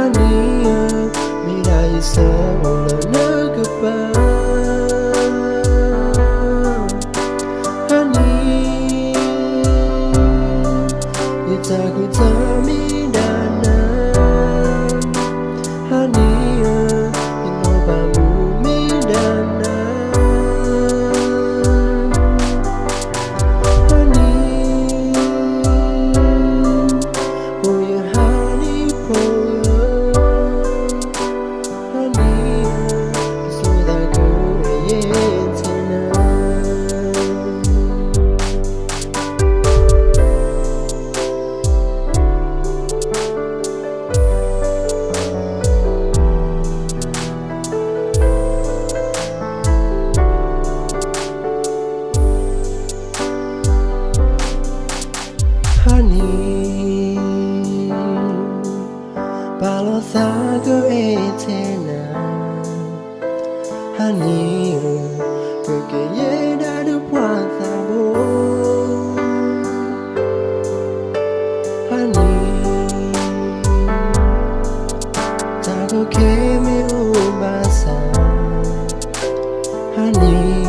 Honey, mira isa wala nagapa. Honey, itago tamidana. Honey, inobamu midana. Honey, oh yeah, honey, poor. Honey, so that go yeah tonight. Honey, balothago etena. Honey, porque yeda do poathabo. Honey, tago que me ubasa. Honey.